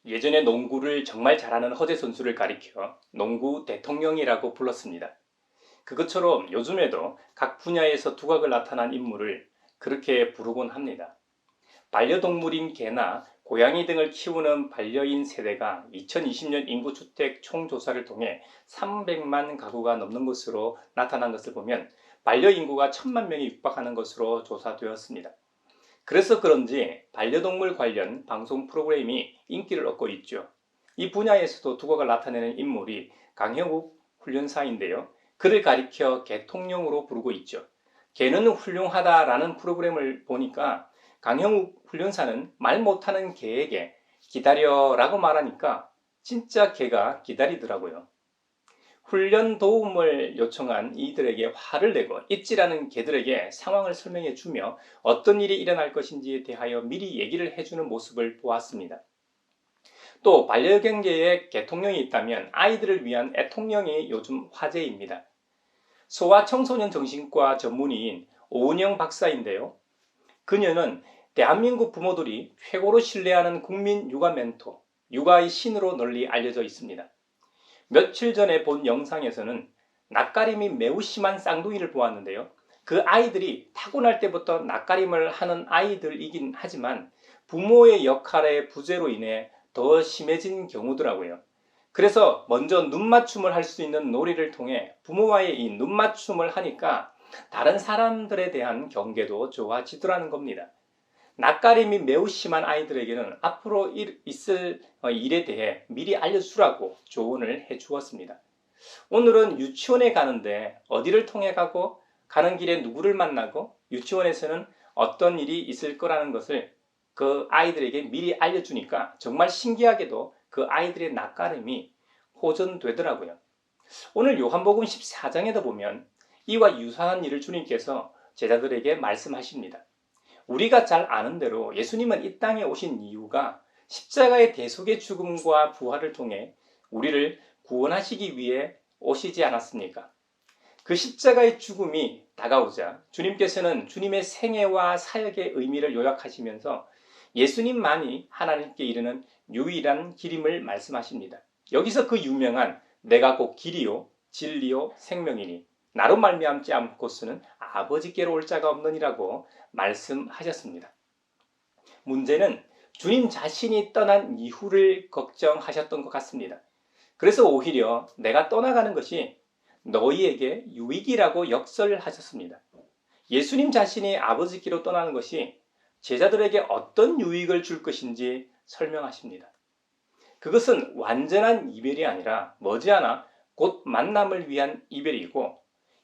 예전에 농구를 정말 잘하는 허재 선수를 가리켜 농구 대통령이라고 불렀습니다. 그것처럼 요즘에도 각 분야에서 두각을 나타난 인물을 그렇게 부르곤 합니다. 반려동물인 개나 고양이 등을 키우는 반려인 세대가 2020년 인구주택 총조사를 통해 300만 가구가 넘는 것으로 나타난 것을 보면 반려인구가 1000만 명이 육박하는 것으로 조사되었습니다. 그래서 그런지 반려동물 관련 방송 프로그램이 인기를 얻고 있죠. 이 분야에서도 두각을 나타내는 인물이 강형욱 훈련사인데요. 그를 가리켜 개통령으로 부르고 있죠. 개는 훌륭하다라는 프로그램을 보니까 강형욱 훈련사는 말 못하는 개에게 기다려라고 말하니까 진짜 개가 기다리더라고요. 훈련 도움을 요청한 이들에게 화를 내고 입질하는 개들에게 상황을 설명해 주며 어떤 일이 일어날 것인지에 대하여 미리 얘기를 해주는 모습을 보았습니다. 또 반려견계에 개통령이 있다면 아이들을 위한 애통령이 요즘 화제입니다. 소아청소년 정신과 전문의인 오은영 박사인데요. 그녀는 대한민국 부모들이 최고로 신뢰하는 국민 육아 멘토, 육아의 신으로 널리 알려져 있습니다. 며칠 전에 본 영상에서는 낯가림이 매우 심한 쌍둥이를 보았는데요. 그 아이들이 타고날 때부터 낯가림을 하는 아이들이긴 하지만 부모의 역할의 부재로 인해 더 심해진 경우더라고요. 그래서 먼저 눈맞춤을 할 수 있는 놀이를 통해 부모와의 이 눈맞춤을 하니까 다른 사람들에 대한 경계도 좋아지더라는 겁니다. 낯가림이 매우 심한 아이들에게는 앞으로 있을 일에 대해 미리 알려주라고 조언을 해 주었습니다. 오늘은 유치원에 가는데 어디를 통해 가고 가는 길에 누구를 만나고 유치원에서는 어떤 일이 있을 거라는 것을 그 아이들에게 미리 알려주니까 정말 신기하게도 그 아이들의 낯가림이 호전되더라고요. 오늘 요한복음 14장에도 보면 이와 유사한 일을 주님께서 제자들에게 말씀하십니다. 우리가 잘 아는 대로 예수님은 이 땅에 오신 이유가 십자가의 대속의 죽음과 부활을 통해 우리를 구원하시기 위해 오시지 않았습니까? 그 십자가의 죽음이 다가오자 주님께서는 주님의 생애와 사역의 의미를 요약하시면서 예수님만이 하나님께 이르는 유일한 길임을 말씀하십니다. 여기서 그 유명한 내가 곧 길이요 진리요 생명이니 나로 말미암지 않고서는 아버지께로 올 자가 없느니라고 말씀하셨습니다. 문제는 주님 자신이 떠난 이후를 걱정하셨던 것 같습니다. 그래서 오히려 내가 떠나가는 것이 너희에게 유익이라고 역설하셨습니다. 예수님 자신이 아버지께로 떠나는 것이 제자들에게 어떤 유익을 줄 것인지 설명하십니다. 그것은 완전한 이별이 아니라 머지않아 곧 만남을 위한 이별이고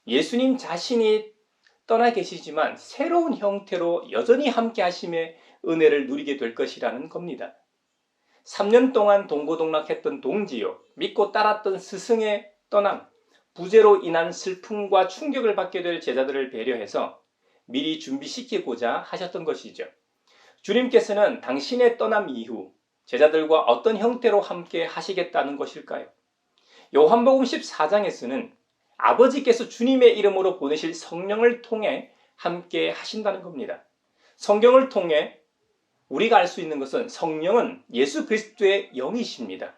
예수님 자신이 떠나 계시지만 새로운 형태로 여전히 함께 하심의 은혜를 누리게 될 것이라는 겁니다. 3년 동안 동고동락했던 동지요, 믿고 따랐던 스승의 떠남, 부재로 인한 슬픔과 충격을 받게 될 제자들을 배려해서 미리 준비시키고자 하셨던 것이죠. 주님께서는 당신의 떠남 이후 제자들과 어떤 형태로 함께 하시겠다는 것일까요? 요한복음 14장에서는 아버지께서 주님의 이름으로 보내실 성령을 통해 함께 하신다는 겁니다. 성경을 통해 우리가 알 수 있는 것은 성령은 예수 그리스도의 영이십니다.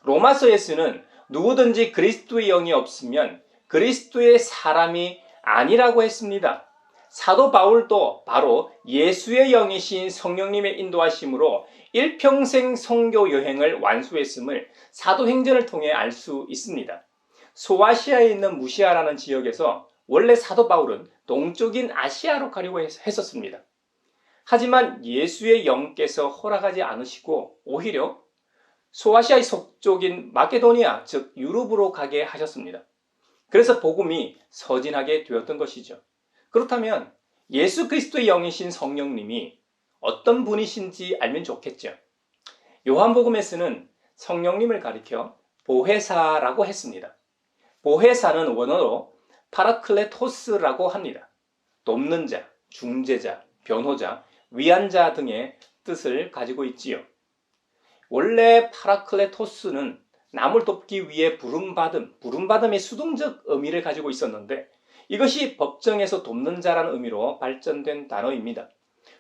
로마서에서는 누구든지 그리스도의 영이 없으면 그리스도의 사람이 아니라고 했습니다. 사도 바울도 바로 예수의 영이신 성령님의 인도하심으로 일평생 선교 여행을 완수했음을 사도행전을 통해 알 수 있습니다. 소아시아에 있는 무시아라는 지역에서 원래 사도 바울은 동쪽인 아시아로 가려고 했었습니다. 하지만 예수의 영께서 허락하지 않으시고 오히려 소아시아의 속쪽인 마케도니아, 즉 유럽으로 가게 하셨습니다. 그래서 복음이 서진하게 되었던 것이죠. 그렇다면 예수 그리스도의 영이신 성령님이 어떤 분이신지 알면 좋겠죠. 요한복음에서는 성령님을 가리켜 보혜사라고 했습니다. 보혜사는 원어로 파라클레토스라고 합니다. 돕는 자, 중재자, 변호자, 위안자 등의 뜻을 가지고 있지요. 원래 파라클레토스는 남을 돕기 위해 부름받음의 수동적 의미를 가지고 있었는데 이것이 법정에서 돕는 자라는 의미로 발전된 단어입니다.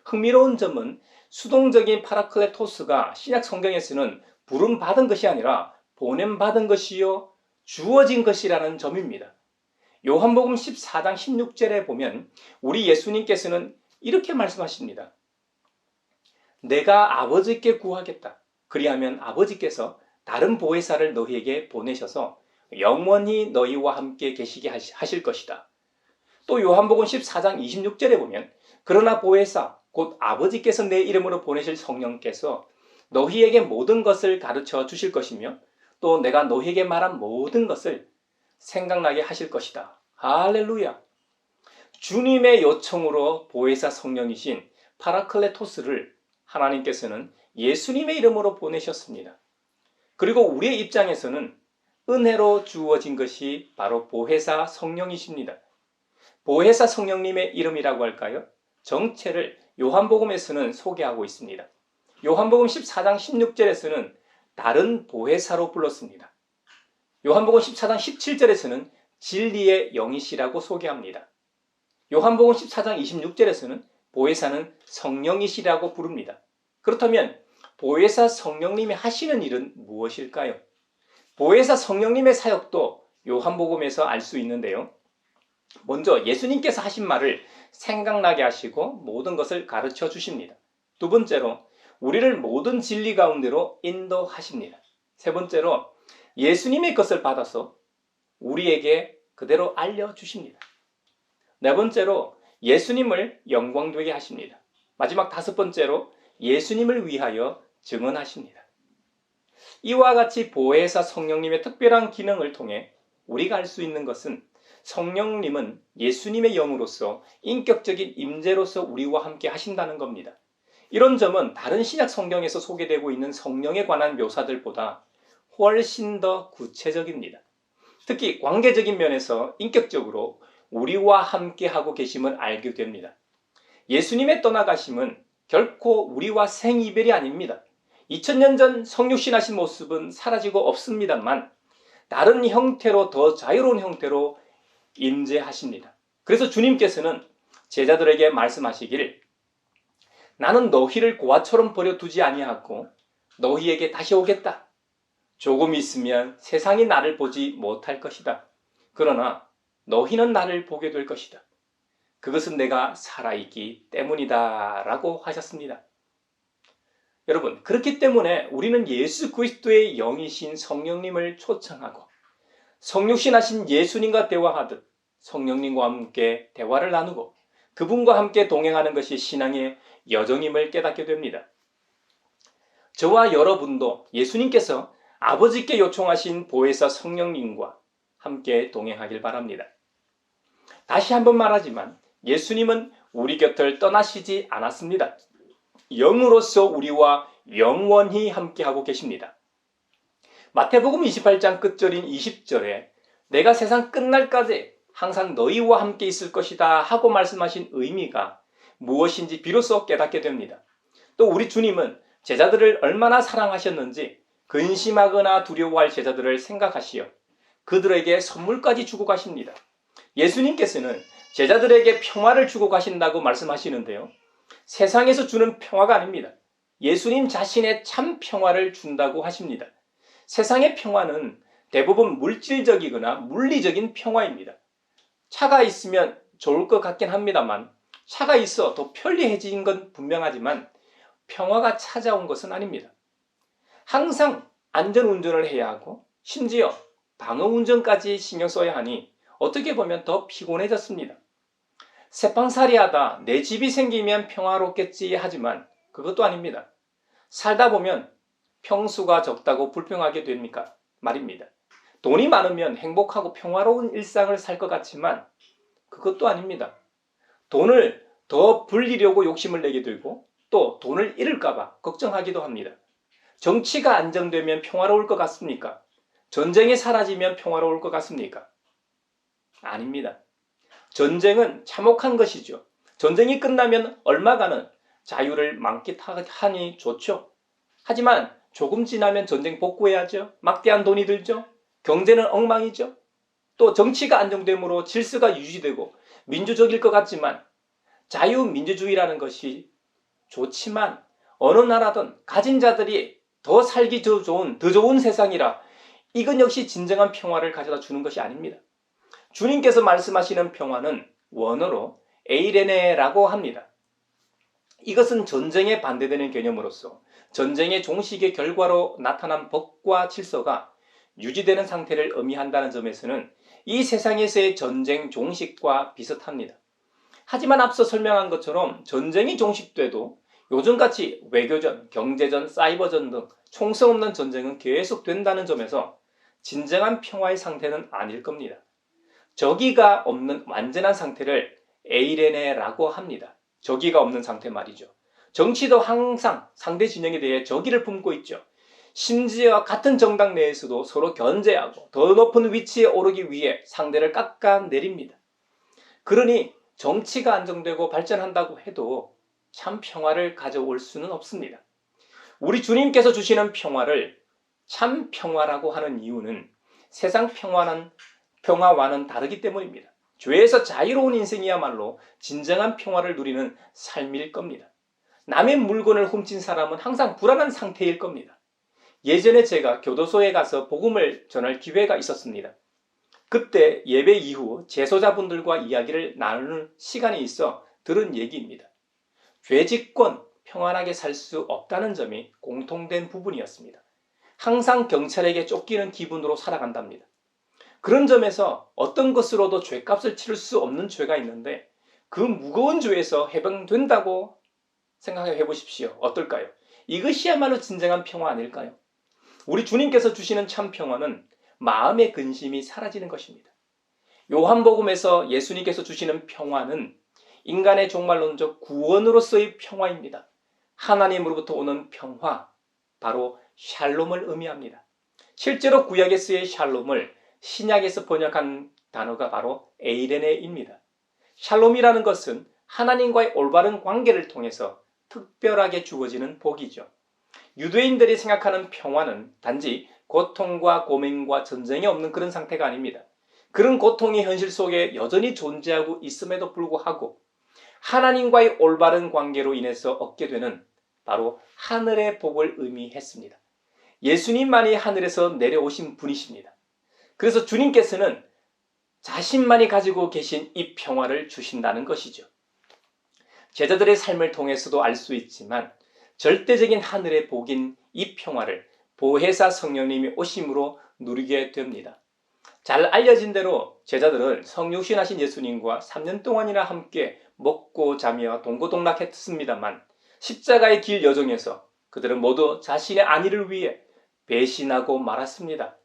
흥미로운 점은 수동적인 파라클레토스가 신약 성경에서는 부름받은 것이 아니라 보냄받은 것이요 주어진 것이라는 점입니다. 요한복음 14장 16절에 보면 우리 예수님께서는 이렇게 말씀하십니다. 내가 아버지께 구하겠다. 그리하면 아버지께서 다른 보혜사를 너희에게 보내셔서 영원히 너희와 함께 계시게 하실 것이다. 또 요한복음 14장 26절에 보면 그러나 보혜사 곧 아버지께서 내 이름으로 보내실 성령께서 너희에게 모든 것을 가르쳐 주실 것이며 또 내가 너희에게 말한 모든 것을 생각나게 하실 것이다. 할렐루야. 주님의 요청으로 보혜사 성령이신 파라클레토스를 하나님께서는 예수님의 이름으로 보내셨습니다. 그리고 우리의 입장에서는 은혜로 주어진 것이 바로 보혜사 성령이십니다. 보혜사 성령님의 이름이라고 할까요? 정체를 요한복음에서는 소개하고 있습니다. 요한복음 14장 16절에서는 다른 보혜사로 불렀습니다. 요한복음 14장 17절에서는 진리의 영이시라고 소개합니다. 요한복음 14장 26절에서는 보혜사는 성령이시라고 부릅니다. 그렇다면 보혜사 성령님이 하시는 일은 무엇일까요? 보혜사 성령님의 사역도 요한복음에서 알 수 있는데요. 먼저 예수님께서 하신 말을 생각나게 하시고 모든 것을 가르쳐 주십니다. 두 번째로 우리를 모든 진리 가운데로 인도하십니다. 세 번째로 예수님의 것을 받아서 우리에게 그대로 알려주십니다. 네 번째로 예수님을 영광되게 하십니다. 마지막 다섯 번째로 예수님을 위하여 증언하십니다. 이와 같이 보혜사 성령님의 특별한 기능을 통해 우리가 알 수 있는 것은 성령님은 예수님의 영으로서 인격적인 임재로서 우리와 함께 하신다는 겁니다. 이런 점은 다른 신약 성경에서 소개되고 있는 성령에 관한 묘사들보다 훨씬 더 구체적입니다. 특히 관계적인 면에서 인격적으로 우리와 함께 하고 계심을 알게 됩니다. 예수님의 떠나가심은 결코 우리와 생이별이 아닙니다. 2000년 전 성육신하신 모습은 사라지고 없습니다만 다른 형태로 더 자유로운 형태로 임재하십니다. 그래서 주님께서는 제자들에게 말씀하시길 나는 너희를 고아처럼 버려두지 아니하고 너희에게 다시 오겠다. 조금 있으면 세상이 나를 보지 못할 것이다. 그러나 너희는 나를 보게 될 것이다. 그것은 내가 살아있기 때문이다 라고 하셨습니다. 여러분, 그렇기 때문에 우리는 예수 그리스도의 영이신 성령님을 초청하고 성육신하신 예수님과 대화하듯 성령님과 함께 대화를 나누고 그분과 함께 동행하는 것이 신앙의 여정임을 깨닫게 됩니다. 저와 여러분도 예수님께서 아버지께 요청하신 보혜사 성령님과 함께 동행하길 바랍니다. 다시 한번 말하지만 예수님은 우리 곁을 떠나시지 않았습니다. 영으로서 우리와 영원히 함께하고 계십니다. 마태복음 28장 끝절인 20절에 내가 세상 끝날까지 항상 너희와 함께 있을 것이다 하고 말씀하신 의미가 무엇인지 비로소 깨닫게 됩니다. 또 우리 주님은 제자들을 얼마나 사랑하셨는지 근심하거나 두려워할 제자들을 생각하시어 그들에게 선물까지 주고 가십니다. 예수님께서는 제자들에게 평화를 주고 가신다고 말씀하시는데요. 세상에서 주는 평화가 아닙니다. 예수님 자신의 참 평화를 준다고 하십니다. 세상의 평화는 대부분 물질적이거나 물리적인 평화입니다. 차가 있으면 좋을 것 같긴 합니다만 차가 있어 더 편리해진 건 분명하지만 평화가 찾아온 것은 아닙니다. 항상 안전운전을 해야 하고 심지어 방어운전까지 신경 써야 하니 어떻게 보면 더 피곤해졌습니다. 새빵살이하다 내 집이 생기면 평화롭겠지 하지만 그것도 아닙니다. 살다 보면 평수가 적다고 불평하게 됩니까? 말입니다. 돈이 많으면 행복하고 평화로운 일상을 살 것 같지만 그것도 아닙니다. 돈을 더 불리려고 욕심을 내게 되고 또 돈을 잃을까봐 걱정하기도 합니다. 정치가 안정되면 평화로울 것 같습니까? 전쟁이 사라지면 평화로울 것 같습니까? 아닙니다. 전쟁은 참혹한 것이죠. 전쟁이 끝나면 얼마간은 자유를 만끽하니 좋죠. 하지만 조금 지나면 전쟁 복구해야죠. 막대한 돈이 들죠. 경제는 엉망이죠. 또 정치가 안정됨으로 질서가 유지되고 민주적일 것 같지만 자유민주주의라는 것이 좋지만 어느 나라든 가진 자들이 더 살기 더 좋은 세상이라 이건 역시 진정한 평화를 가져다 주는 것이 아닙니다. 주님께서 말씀하시는 평화는 원어로 에이레네라고 합니다. 이것은 전쟁에 반대되는 개념으로서 전쟁의 종식의 결과로 나타난 법과 질서가 유지되는 상태를 의미한다는 점에서는 이 세상에서의 전쟁 종식과 비슷합니다. 하지만 앞서 설명한 것처럼 전쟁이 종식돼도 요즘같이 외교전, 경제전, 사이버전 등 총성 없는 전쟁은 계속된다는 점에서 진정한 평화의 상태는 아닐 겁니다. 적이가 없는 완전한 상태를 에이레네라고 합니다. 적이가 없는 상태 말이죠. 정치도 항상 상대 진영에 대해 적의를 품고 있죠. 심지어 같은 정당 내에서도 서로 견제하고 더 높은 위치에 오르기 위해 상대를 깎아내립니다. 그러니 정치가 안정되고 발전한다고 해도 참 평화를 가져올 수는 없습니다. 우리 주님께서 주시는 평화를 참 평화라고 하는 이유는 세상 평화와는 다르기 때문입니다. 죄에서 자유로운 인생이야말로 진정한 평화를 누리는 삶일 겁니다. 남의 물건을 훔친 사람은 항상 불안한 상태일 겁니다. 예전에 제가 교도소에 가서 복음을 전할 기회가 있었습니다. 그때 예배 이후 재소자분들과 이야기를 나누는 시간이 있어 들은 얘기입니다. 죄짓건 평안하게 살 수 없다는 점이 공통된 부분이었습니다. 항상 경찰에게 쫓기는 기분으로 살아간답니다. 그런 점에서 어떤 것으로도 죄값을 치를 수 없는 죄가 있는데 그 무거운 죄에서 해방된다고 생각해 보십시오. 어떨까요? 이것이야말로 진정한 평화 아닐까요? 우리 주님께서 주시는 참 평화는 마음의 근심이 사라지는 것입니다. 요한복음에서 예수님께서 주시는 평화는 인간의 종말론적 구원으로서의 평화입니다. 하나님으로부터 오는 평화, 바로 샬롬을 의미합니다. 실제로 구약에서의 샬롬을 신약에서 번역한 단어가 바로 에이레네입니다. 샬롬이라는 것은 하나님과의 올바른 관계를 통해서 특별하게 주어지는 복이죠. 유대인들이 생각하는 평화는 단지 고통과 고민과 전쟁이 없는 그런 상태가 아닙니다. 그런 고통이 현실 속에 여전히 존재하고 있음에도 불구하고 하나님과의 올바른 관계로 인해서 얻게 되는 바로 하늘의 복을 의미했습니다. 예수님만이 하늘에서 내려오신 분이십니다. 그래서 주님께서는 자신만이 가지고 계신 이 평화를 주신다는 것이죠. 제자들의 삶을 통해서도 알 수 있지만 절대적인 하늘의 복인 이 평화를 보혜사 성령님이 오심으로 누리게 됩니다. 잘 알려진 대로 제자들은 성육신하신 예수님과 3년 동안이나 함께 먹고 자며 동고동락했습니다만 십자가의 길 여정에서 그들은 모두 자신의 안위를 위해 배신하고 말았습니다.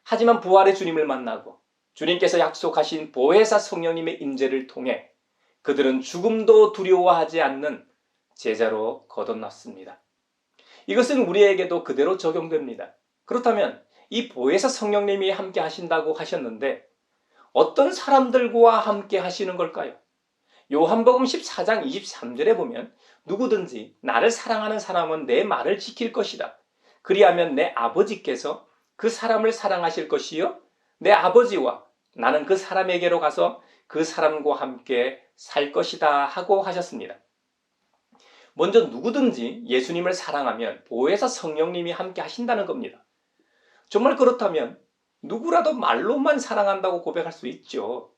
하지만 부활의 주님을 만나고 주님께서 약속하신 보혜사 성령님의 임재를 통해 그들은 죽음도 두려워하지 않는 제자로 거듭났습니다. 이것은 우리에게도 그대로 적용됩니다. 그렇다면 이 보혜사 성령님이 함께 하신다고 하셨는데 어떤 사람들과 함께 하시는 걸까요? 요한복음 14장 23절에 보면 누구든지 나를 사랑하는 사람은 내 말을 지킬 것이다. 그리하면 내 아버지께서 그 사람을 사랑하실 것이요 내 아버지와 나는 그 사람에게로 가서 그 사람과 함께 살 것이다 하고 하셨습니다. 먼저 누구든지 예수님을 사랑하면 보혜사 성령님이 함께 하신다는 겁니다. 정말 그렇다면 누구라도 말로만 사랑한다고 고백할 수 있죠.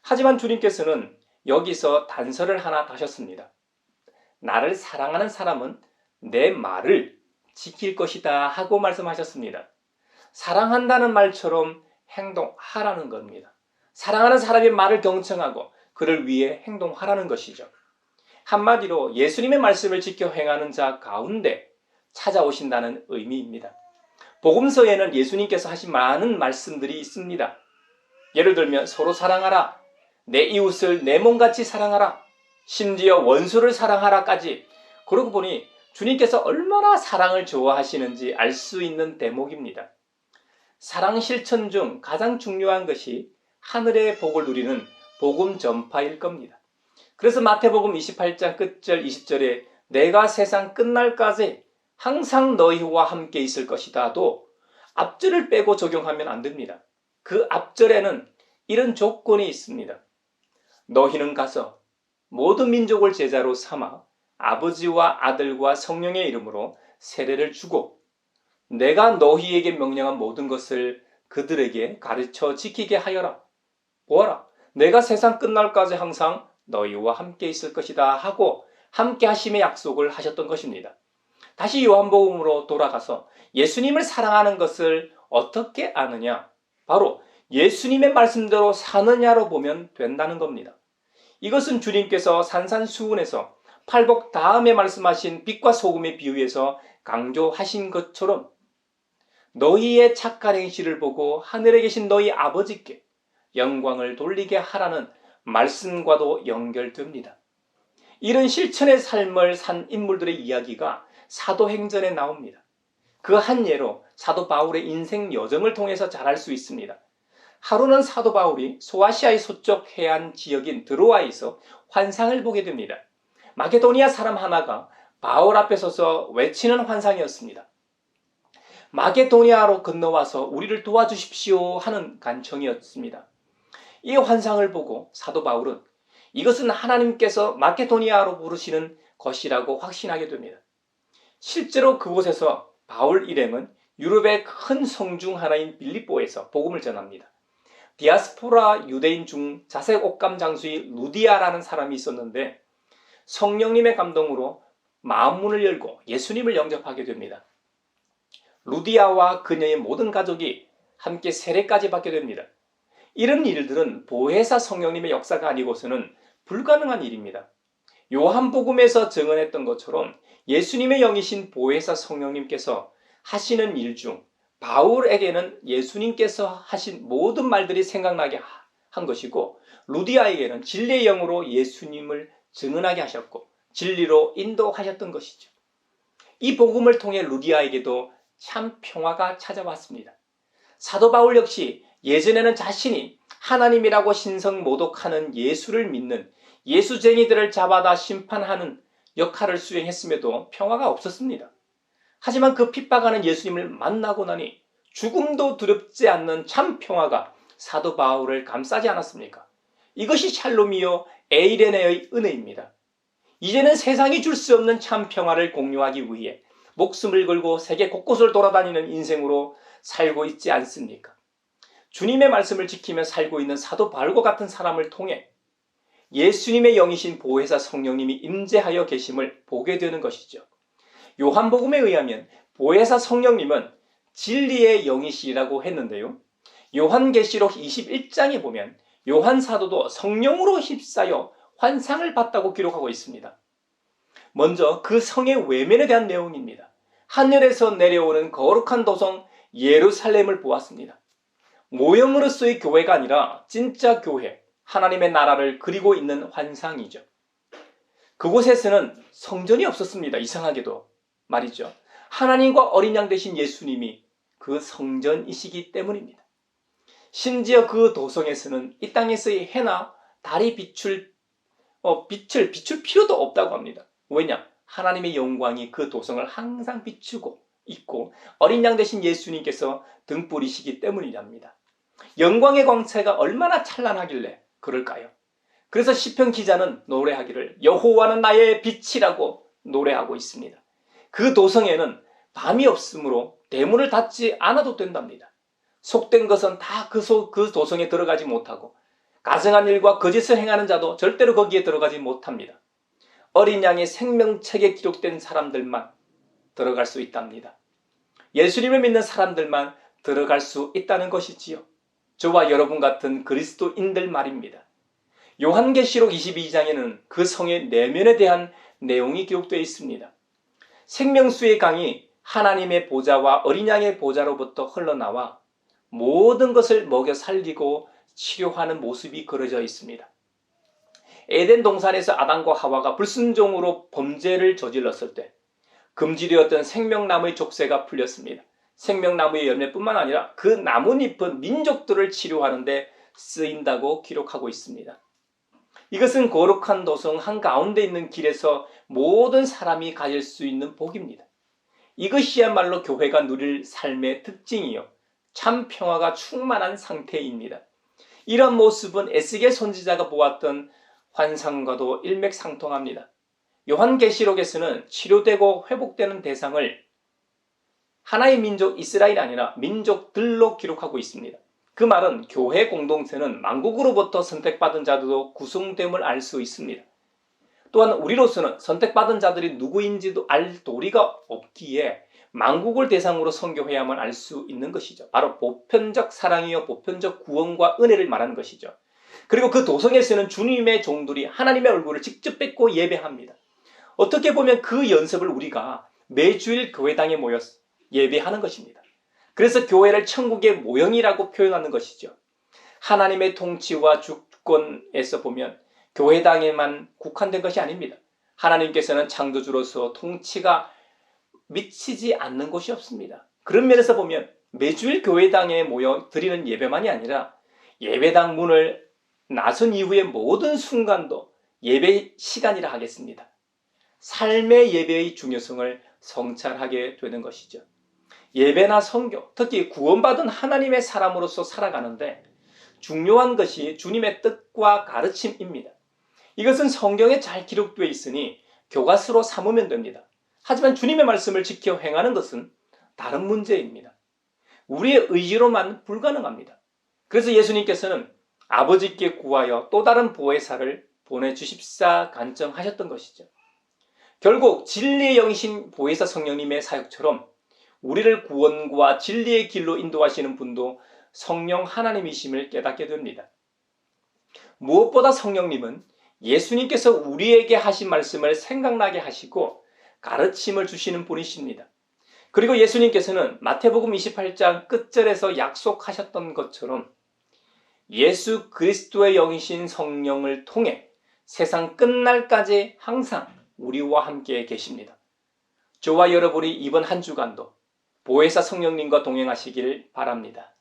하지만 주님께서는 여기서 단서를 하나 다셨습니다. 나를 사랑하는 사람은 내 말을 지킬 것이다 하고 말씀하셨습니다. 사랑한다는 말처럼 행동하라는 겁니다. 사랑하는 사람의 말을 경청하고 그를 위해 행동하라는 것이죠. 한마디로 예수님의 말씀을 지켜 행하는 자 가운데 찾아오신다는 의미입니다. 복음서에는 예수님께서 하신 많은 말씀들이 있습니다. 예를 들면 서로 사랑하라, 내 이웃을 내 몸같이 사랑하라, 심지어 원수를 사랑하라까지. 그러고 보니 주님께서 얼마나 사랑을 좋아하시는지 알 수 있는 대목입니다. 사랑 실천 중 가장 중요한 것이 하늘의 복을 누리는 복음 전파일 겁니다. 그래서 마태복음 28장 끝절 20절에 내가 세상 끝날까지 항상 너희와 함께 있을 것이다도 앞절을 빼고 적용하면 안 됩니다. 그 앞절에는 이런 조건이 있습니다. 너희는 가서 모든 민족을 제자로 삼아 아버지와 아들과 성령의 이름으로 세례를 주고 내가 너희에게 명령한 모든 것을 그들에게 가르쳐 지키게 하여라. 보아라, 내가 세상 끝날까지 항상 너희와 함께 있을 것이다 하고 함께 하심의 약속을 하셨던 것입니다. 다시 요한복음으로 돌아가서 예수님을 사랑하는 것을 어떻게 아느냐? 바로 예수님의 말씀대로 사느냐로 보면 된다는 겁니다. 이것은 주님께서 산산수훈에서 팔복 다음에 말씀하신 빛과 소금의 비유에서 강조하신 것처럼 너희의 착한 행실을 보고 하늘에 계신 너희 아버지께 영광을 돌리게 하라는 말씀과도 연결됩니다. 이런 실천의 삶을 산 인물들의 이야기가 사도행전에 나옵니다. 그 한 예로 사도 바울의 인생 여정을 통해서 잘 알 수 있습니다. 하루는 사도 바울이 소아시아의 서쪽 해안 지역인 드로아에서 환상을 보게 됩니다. 마게도니아 사람 하나가 바울 앞에 서서 외치는 환상이었습니다. 마게도니아로 건너와서 우리를 도와주십시오 하는 간청이었습니다. 이 환상을 보고 사도 바울은 이것은 하나님께서 마게도니아로 부르시는 것이라고 확신하게 됩니다. 실제로 그곳에서 바울 일행은 유럽의 큰 성 중 하나인 빌립보에서 복음을 전합니다. 디아스포라 유대인 중 자색 옷감 장수의 루디아라는 사람이 있었는데 성령님의 감동으로 마음문을 열고 예수님을 영접하게 됩니다. 루디아와 그녀의 모든 가족이 함께 세례까지 받게 됩니다. 이런 일들은 보혜사 성령님의 역사가 아니고서는 불가능한 일입니다. 요한복음에서 증언했던 것처럼 예수님의 영이신 보혜사 성령님께서 하시는 일 중 바울에게는 예수님께서 하신 모든 말들이 생각나게 한 것이고 루디아에게는 진리의 영으로 예수님을 증언하게 하셨고 진리로 인도하셨던 것이죠. 이 복음을 통해 루디아에게도 참 평화가 찾아왔습니다. 사도 바울 역시 예전에는 자신이 하나님이라고 신성 모독하는 예수를 믿는 예수쟁이들을 잡아다 심판하는 역할을 수행했음에도 평화가 없었습니다. 하지만 그 핍박하는 예수님을 만나고 나니 죽음도 두렵지 않는 참 평화가 사도 바울을 감싸지 않았습니까? 이것이 샬롬이요 에이레네의 은혜입니다. 이제는 세상이 줄 수 없는 참 평화를 공유하기 위해 목숨을 걸고 세계 곳곳을 돌아다니는 인생으로 살고 있지 않습니까? 주님의 말씀을 지키며 살고 있는 사도 바울과 같은 사람을 통해 예수님의 영이신 보혜사 성령님이 임재하여 계심을 보게 되는 것이죠. 요한복음에 의하면 보혜사 성령님은 진리의 영이시라고 했는데요. 요한계시록 21장에 보면 요한 사도도 성령으로 휩싸여 환상을 봤다고 기록하고 있습니다. 먼저 그 성의 외면에 대한 내용입니다. 하늘에서 내려오는 거룩한 도성 예루살렘을 보았습니다. 모형으로서의 교회가 아니라 진짜 교회, 하나님의 나라를 그리고 있는 환상이죠. 그곳에서는 성전이 없었습니다. 이상하게도 말이죠. 하나님과 어린 양 되신 예수님이 그 성전이시기 때문입니다. 심지어 그 도성에서는 이 땅에서의 해나 달이 비출 필요도 없다고 합니다. 왜냐? 하나님의 영광이 그 도성을 항상 비추고 있고 어린 양 되신 예수님께서 등불이시기 때문이랍니다. 영광의 광채가 얼마나 찬란하길래 그럴까요? 그래서 시편 기자는 노래하기를 여호와는 나의 빛이라고 노래하고 있습니다. 그 도성에는 밤이 없으므로 대문을 닫지 않아도 된답니다. 속된 것은 다 그 도성에 들어가지 못하고 가증한 일과 거짓을 행하는 자도 절대로 거기에 들어가지 못합니다. 어린 양의 생명책에 기록된 사람들만 들어갈 수 있답니다. 예수님을 믿는 사람들만 들어갈 수 있다는 것이지요. 저와 여러분 같은 그리스도인들 말입니다. 요한계시록 22장에는 그 성의 내면에 대한 내용이 기록되어 있습니다. 생명수의 강이 하나님의 보좌와 어린 양의 보좌로부터 흘러나와 모든 것을 먹여 살리고 치료하는 모습이 그려져 있습니다. 에덴 동산에서 아담과 하와가 불순종으로 범죄를 저질렀을 때 금지되었던 생명나무의 족쇄가 풀렸습니다. 생명나무의 열매뿐만 아니라 그 나뭇잎은 민족들을 치료하는 데 쓰인다고 기록하고 있습니다. 이것은 거룩한 도성 한가운데 있는 길에서 모든 사람이 가질 수 있는 복입니다. 이것이야말로 교회가 누릴 삶의 특징이요 참 평화가 충만한 상태입니다. 이런 모습은 에스겔 선지자가 보았던 환상과도 일맥상통합니다. 요한계시록에서는 치료되고 회복되는 대상을 하나의 민족 이스라엘이 아니라 민족들로 기록하고 있습니다. 그 말은 교회 공동체는 만국으로부터 선택받은 자들도 구성됨을 알 수 있습니다. 또한 우리로서는 선택받은 자들이 누구인지도 알 도리가 없기에 만국을 대상으로 선교해야만 알 수 있는 것이죠. 바로 보편적 사랑이요 보편적 구원과 은혜를 말하는 것이죠. 그리고 그 도성에서는 주님의 종들이 하나님의 얼굴을 직접 뵙고 예배합니다. 어떻게 보면 그 연습을 우리가 매주일 교회당에 모여 예배하는 것입니다. 그래서 교회를 천국의 모형이라고 표현하는 것이죠. 하나님의 통치와 주권에서 보면 교회당에만 국한된 것이 아닙니다. 하나님께서는 창조주로서 통치가 미치지 않는 곳이 없습니다. 그런 면에서 보면 매주일 교회당에 모여 드리는 예배만이 아니라 예배당 문을 나선 이후의 모든 순간도 예배 시간이라 하겠습니다. 삶의 예배의 중요성을 성찰하게 되는 것이죠. 예배나 선교, 특히 구원받은 하나님의 사람으로서 살아가는데 중요한 것이 주님의 뜻과 가르침입니다. 이것은 성경에 잘 기록되어 있으니 교과서로 삼으면 됩니다. 하지만 주님의 말씀을 지켜 행하는 것은 다른 문제입니다. 우리의 의지로만 불가능합니다. 그래서 예수님께서는 아버지께 구하여 또 다른 보혜사를 보내주십사 간청하셨던 것이죠. 결국 진리의 영이신 보혜사 성령님의 사역처럼 우리를 구원과 진리의 길로 인도하시는 분도 성령 하나님이심을 깨닫게 됩니다. 무엇보다 성령님은 예수님께서 우리에게 하신 말씀을 생각나게 하시고 가르침을 주시는 분이십니다. 그리고 예수님께서는 마태복음 28장 끝절에서 약속하셨던 것처럼 예수 그리스도의 영이신 성령을 통해 세상 끝날까지 항상 우리와 함께 계십니다. 저와 여러분이 이번 한 주간도 보혜사 성령님과 동행하시길 바랍니다.